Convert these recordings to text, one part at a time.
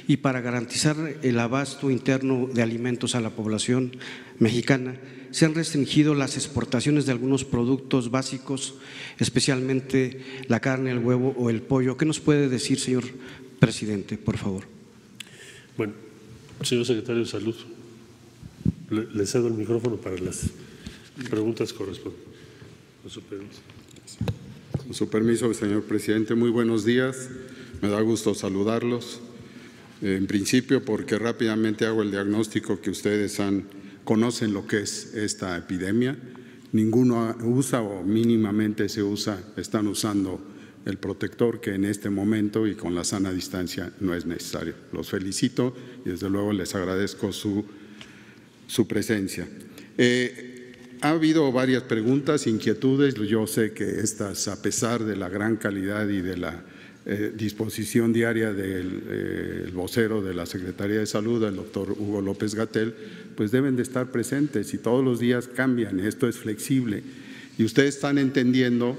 y para garantizar el abasto interno de alimentos a la población mexicana, se han restringido las exportaciones de algunos productos básicos, especialmente la carne, el huevo o el pollo. ¿Qué nos puede decir, señor presidente, por favor? Bueno, señor secretario de Salud, le cedo el micrófono para las preguntas correspondientes. Con su permiso. Con su permiso, señor presidente, muy buenos días. Me da gusto saludarlos. En principio, porque rápidamente hago el diagnóstico que ustedes conocen lo que es esta epidemia. Ninguno usa o mínimamente están usando el protector, que en este momento y con la sana distancia no es necesario. Los felicito y desde luego les agradezco su presencia. Ha habido varias preguntas, inquietudes. Yo sé que estas, a pesar de la gran calidad y de la disposición diaria del vocero de la Secretaría de Salud, el doctor Hugo López-Gatell, pues deben de estar presentes y todos los días cambian. Esto es flexible y ustedes están entendiendo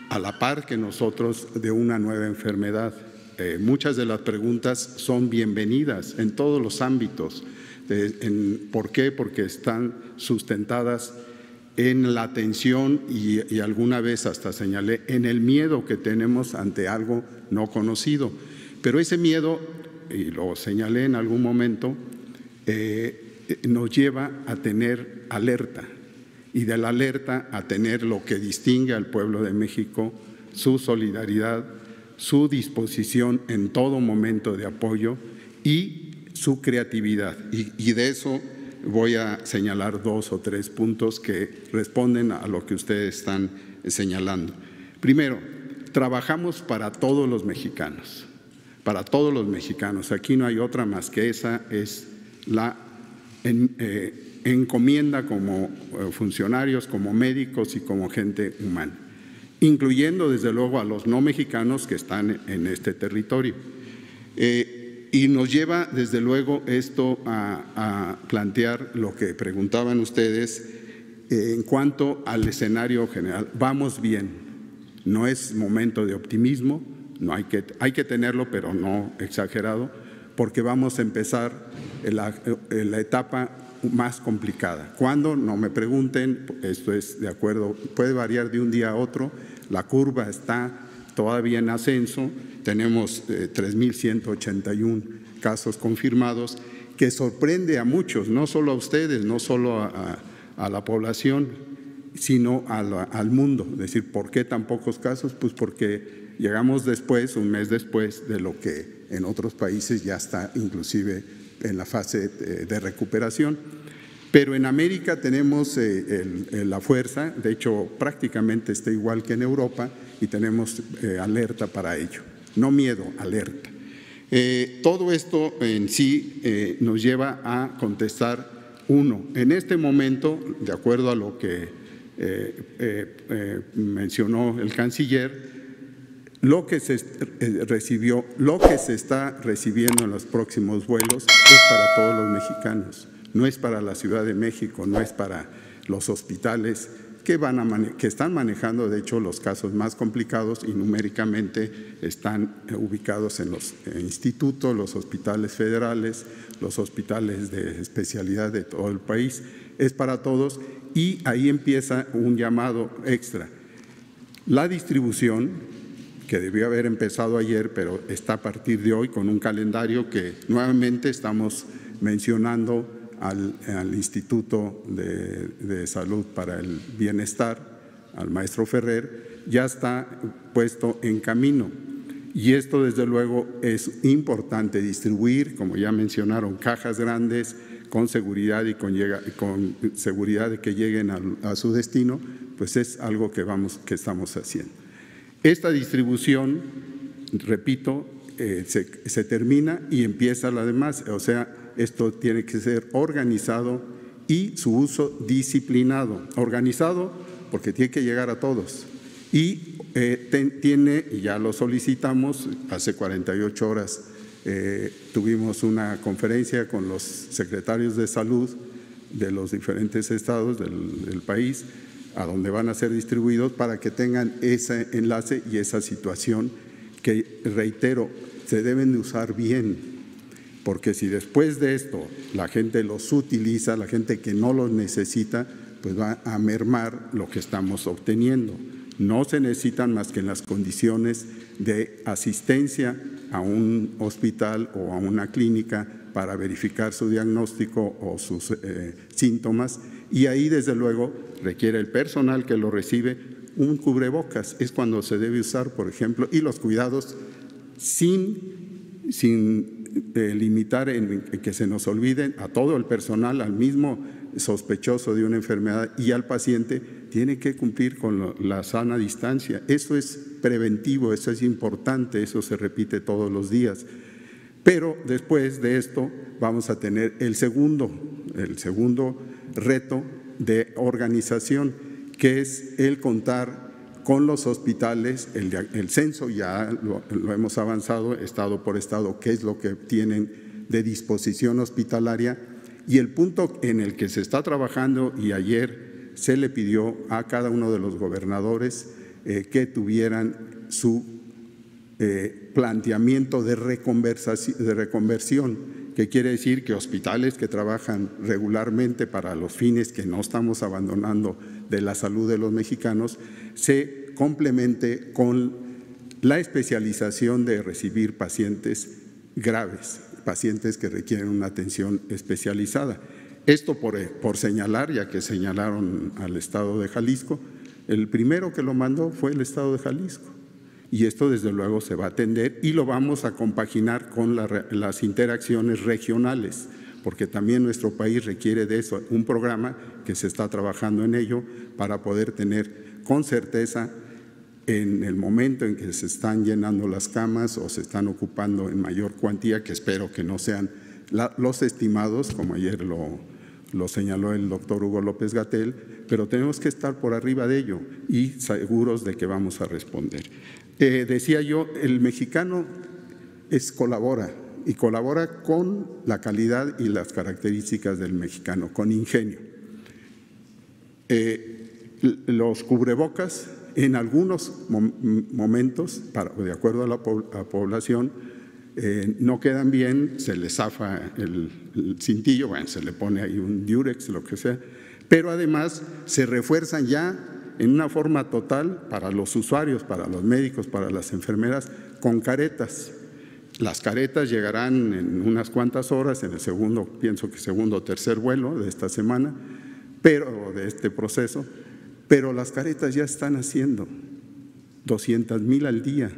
a la par que nosotros de una nueva enfermedad. Muchas de las preguntas son bienvenidas en todos los ámbitos. ¿Por qué? Porque están sustentadas en la atención y alguna vez hasta señalé en el miedo que tenemos ante algo no conocido. Pero ese miedo, y lo señalé en algún momento, nos lleva a tener alerta y de la alerta a tener lo que distingue al pueblo de México, su solidaridad, su disposición en todo momento de apoyo y su creatividad. Y de eso voy a señalar 2 o 3 puntos que responden a lo que ustedes están señalando. Primero, trabajamos para todos los mexicanos, para todos los mexicanos. Aquí no hay otra más que esa, es la encomienda como funcionarios, como médicos y como gente humana, incluyendo desde luego a los no mexicanos que están en este territorio. Y nos lleva desde luego esto a plantear lo que preguntaban ustedes en cuanto al escenario general. Vamos bien, no es momento de optimismo, hay que tenerlo, pero no exagerado, porque vamos a empezar la etapa más complicada. ¿Cuándo? No me pregunten, esto es de acuerdo, puede variar de un día a otro, la curva está todavía en ascenso, tenemos 3.181 casos confirmados, que sorprende a muchos, no solo a ustedes, no solo a la población, sino al mundo. Es decir, ¿por qué tan pocos casos? Pues porque llegamos después, un mes después, de lo que en otros países ya está inclusive en la fase de recuperación. Pero en América tenemos la fuerza, de hecho prácticamente está igual que en Europa y tenemos alerta para ello. No miedo, alerta. Todo esto en sí nos lleva a contestar, uno, en este momento, de acuerdo a lo que mencionó el canciller, lo que se recibió, lo que se está recibiendo en los próximos vuelos es para todos los mexicanos, no es para la Ciudad de México, no es para los hospitales que están manejando, de hecho, los casos más complicados y numéricamente están ubicados en los institutos, los hospitales federales, los hospitales de especialidad de todo el país. Es para todos y ahí empieza un llamado extra. La distribución, que debió haber empezado ayer, pero está a partir de hoy con un calendario que nuevamente estamos mencionando al Instituto de Salud para el Bienestar, al maestro Ferrer, ya está puesto en camino. Y esto desde luego es importante distribuir, como ya mencionaron, cajas grandes con seguridad y con seguridad de que lleguen a su destino, pues es algo que estamos haciendo. Esta distribución, repito, se termina y empieza la demás, o sea, esto tiene que ser organizado y su uso disciplinado. Organizado porque tiene que llegar a todos y y ya lo solicitamos, hace 48 horas tuvimos una conferencia con los secretarios de salud de los diferentes estados del país, a donde van a ser distribuidos para que tengan ese enlace y esa situación que, reitero, se deben de usar bien. porque si después de esto la gente los utiliza, la gente que no los necesita, pues va a mermar lo que estamos obteniendo. No se necesitan más que en las condiciones de asistencia a un hospital o a una clínica para verificar su diagnóstico o sus síntomas, y ahí desde luego requiere el personal que lo recibe un cubrebocas, es cuando se debe usar, por ejemplo, y los cuidados sin limitar en que se nos olviden a todo el personal, al mismo sospechoso de una enfermedad y al paciente, tiene que cumplir con la sana distancia. Eso es preventivo, eso es importante, eso se repite todos los días. Pero después de esto vamos a tener el segundo reto de organización, que es el contar con los hospitales, el censo ya lo hemos avanzado estado por estado, qué es lo que tienen de disposición hospitalaria, y el punto en el que se está trabajando, y ayer se le pidió a cada uno de los gobernadores que tuvieran su planteamiento de reconversión, que quiere decir que hospitales que trabajan regularmente para los fines que no estamos abandonando de la salud de los mexicanos, se complemente con la especialización de recibir pacientes graves, pacientes que requieren una atención especializada. Esto por señalar, ya que señalaron al Estado de Jalisco, el primero que lo mandó fue el Estado de Jalisco. Y esto desde luego se va a atender y lo vamos a compaginar con las interacciones regionales, porque también nuestro país requiere de eso, un programa que se está trabajando en ello para poder tener con certeza en el momento en que se están llenando las camas o se están ocupando en mayor cuantía, que espero que no sean los estimados, como ayer lo señaló el doctor Hugo López-Gatell, pero tenemos que estar por arriba de ello y seguros de que vamos a responder. Decía yo, el mexicano colabora con la calidad y las características del mexicano, con ingenio. Los cubrebocas en algunos momentos, de acuerdo a la población, no quedan bien, se les zafa el cintillo, bueno, se le pone ahí un diurex, lo que sea, pero además se refuerzan ya en una forma total para los usuarios, para los médicos, para las enfermeras, con caretas. Las caretas llegarán en unas cuantas horas, en el pienso que segundo o tercer vuelo de esta semana, pero de este proceso, pero las caretas ya están haciendo 200,000 al día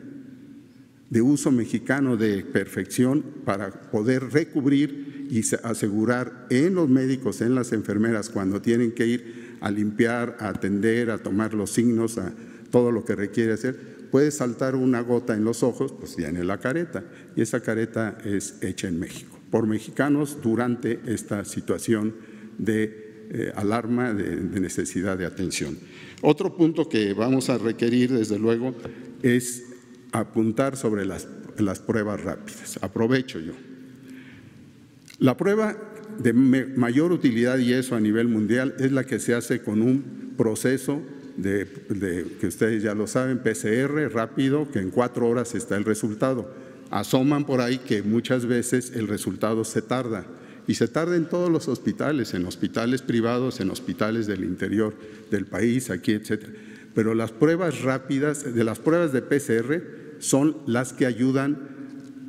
de uso mexicano de perfección para poder recubrir y asegurar en los médicos, en las enfermeras, cuando tienen que ir a limpiar, a atender, a tomar los signos, a todo lo que requiere hacer, puede saltar una gota en los ojos, pues tiene la careta, y esa careta es hecha en México, por mexicanos durante esta situación de alarma, de necesidad de atención. Otro punto que vamos a requerir, desde luego, es apuntar sobre las pruebas rápidas. Aprovecho yo. La prueba de mayor utilidad, y eso a nivel mundial, es la que se hace con un proceso que ustedes ya lo saben, PCR rápido, que en 4 horas está el resultado. Asoman por ahí que muchas veces el resultado se tarda, y se tarda en todos los hospitales, en hospitales privados, en hospitales del interior del país, aquí, etcétera. Pero las pruebas rápidas, de las pruebas de PCR, son las que ayudan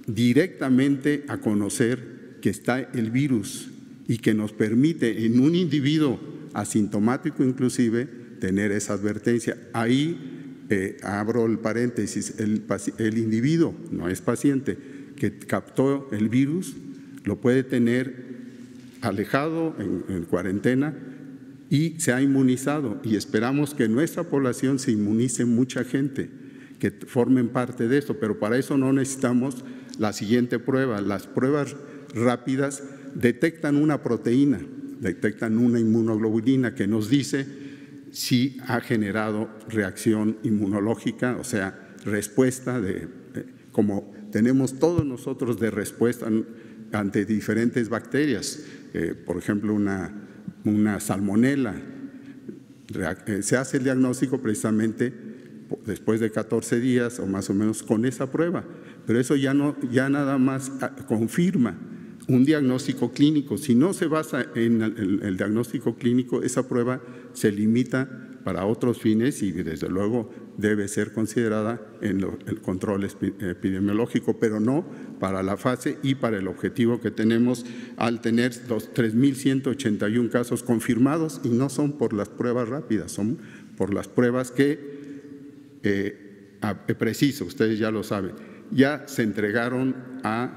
directamente a conocer que está el virus y que nos permite en un individuo asintomático inclusive tener esa advertencia. Ahí abro el paréntesis, el individuo, no es paciente, que captó el virus, lo puede tener alejado en cuarentena y se ha inmunizado, y esperamos que en nuestra población se inmunice mucha gente, que formen parte de esto, pero para eso no necesitamos la siguiente prueba. Las pruebas rápidas detectan una proteína, detectan una inmunoglobulina que nos dice si ha generado reacción inmunológica, o sea, respuesta como tenemos todos nosotros de respuesta ante diferentes bacterias, por ejemplo una salmonela. Se hace el diagnóstico precisamente después de 14 días o más o menos con esa prueba, pero eso ya nada más confirma un diagnóstico clínico. Si no se basa en el diagnóstico clínico, esa prueba se limita para otros fines y desde luego debe ser considerada en el control epidemiológico, pero no para la fase y para el objetivo que tenemos al tener los 3.181 casos confirmados, y no son por las pruebas rápidas, son por las pruebas que, preciso, ustedes ya lo saben, ya se entregaron a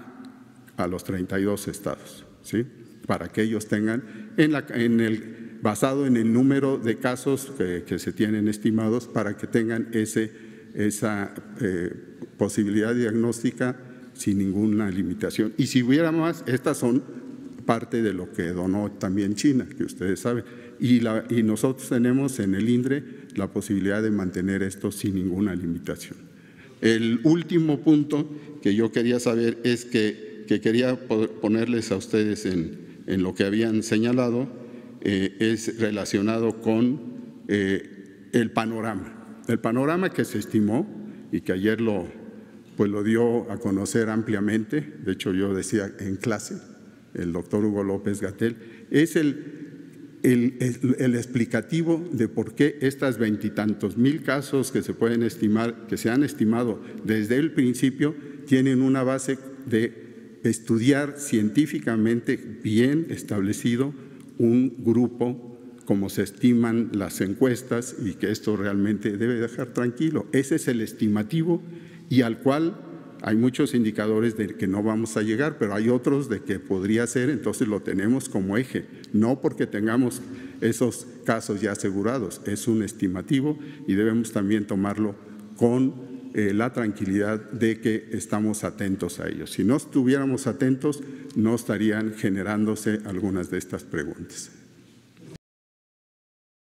los 32 estados, ¿sí? Para que ellos tengan, basado en el número de casos que se tienen estimados, para que tengan esa posibilidad diagnóstica sin ninguna limitación. Y si hubiera más, estas son parte de lo que donó también China, que ustedes saben. Y nosotros tenemos en el INDRE la posibilidad de mantener esto sin ninguna limitación. El último punto que yo quería saber es que quería ponerles a ustedes en lo que habían señalado, es relacionado con el panorama. El panorama que se estimó y que ayer lo dio a conocer ampliamente, de hecho yo decía en clase, el doctor Hugo López-Gatell, es el explicativo de por qué estas 20 y tantos mil casos que se pueden estimar, que se han estimado desde el principio, tienen una base de estudiar científicamente bien establecido un grupo, como se estiman las encuestas, y que esto realmente debe dejar tranquilo. Ese es el estimativo y al cual hay muchos indicadores de que no vamos a llegar, pero hay otros de que podría ser, entonces lo tenemos como eje, no porque tengamos esos casos ya asegurados, es un estimativo y debemos también tomarlo con la tranquilidad de que estamos atentos a ellos. Si no estuviéramos atentos, no estarían generándose algunas de estas preguntas.